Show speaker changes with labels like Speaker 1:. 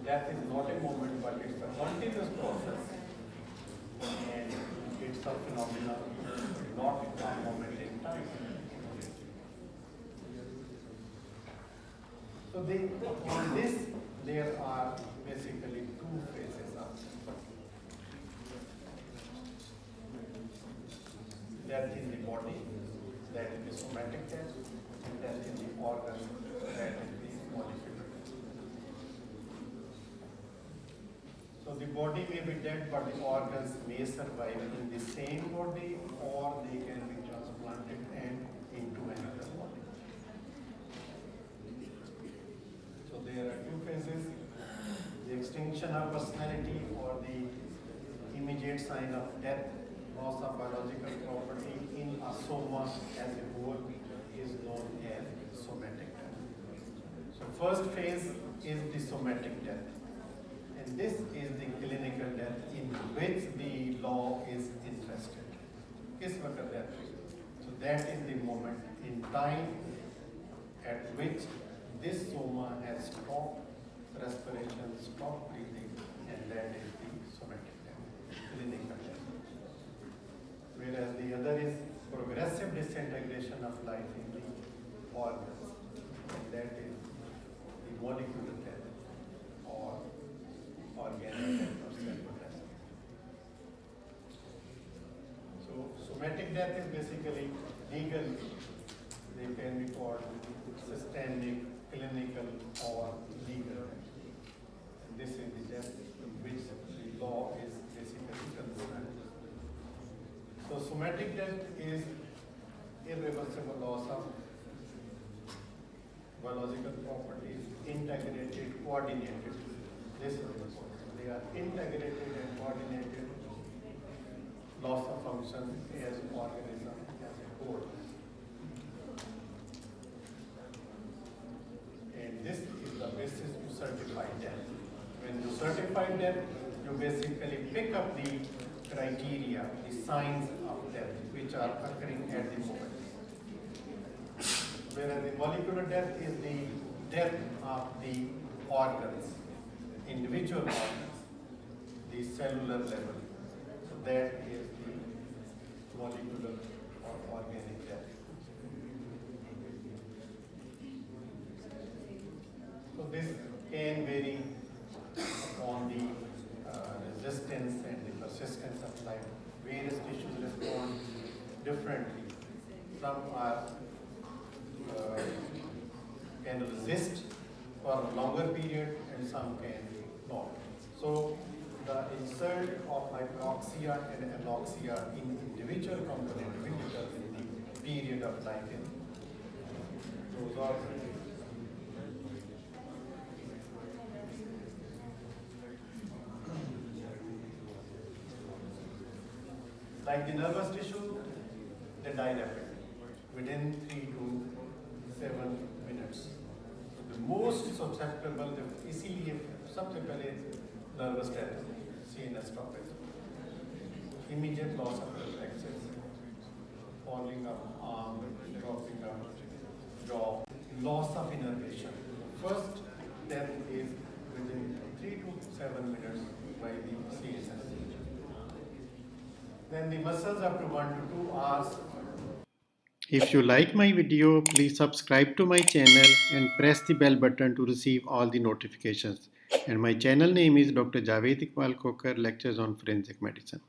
Speaker 1: death is not a moment, but it's a continuous process, and it's a phenomenon, not a moment in time. So on this, there are basically two phases of death in the body, that is the somatic death, and death in the organs, that is the molecular death. So the body may be dead, but the organs may survive in the same body, or they can be transplanted and into another body. So there are two phases: the extinction of personality, or the immediate sign of death, loss of biological property in a soma as a whole, is known as somatic death. So first phase is the somatic death. And this is the clinical death in which the law is interested. Is वक्त death. So that is the moment in time at which this soma has stopped respiration, stopped breathing, and that is the somatic death, clinical death. Whereas the other is progressive disintegration of life in the organs, and that is the molecular death, or organic death, or cellular death. So somatic death is basically legal. They can be called systemic, clinical, or legal death. And this is the death in which the law is basically concerned. So somatic death is irreversible loss of biological properties, integrated, coordinated. This is important. They are integrated and coordinated loss of function as organism as a whole. And this is the basis to certify death. When you certify death, you basically pick up the criteria, the signs of death, which are occurring at the moment. Whereas the molecular death is the death of the organs, individual organs, the cellular level. So that is the molecular or organic death. So this can vary on the resistance and the persistence of life. Various tissues respond differently. Some are can resist for a longer period, and some can not. So the insult of hypoxia and anoxia in individual component will determine the period of life in those organs. Like the nervous tissue, they die rapidly, within 3 to 7 minutes. So the most susceptible, इसीलिए सबसे पहले nervous death, CNS stoppage, immediate loss of reflexes, falling of arm, dropping of jaw, loss of innervation. First death is within 3 to 7 minutes by the CNS. Then the muscles up to 1 to 2 hours.
Speaker 2: If you like my video, please subscribe to my channel and press the bell button to receive all the notifications. And my channel name is Dr. Javed Iqbal Khokhar, Lectures on Forensic Medicine.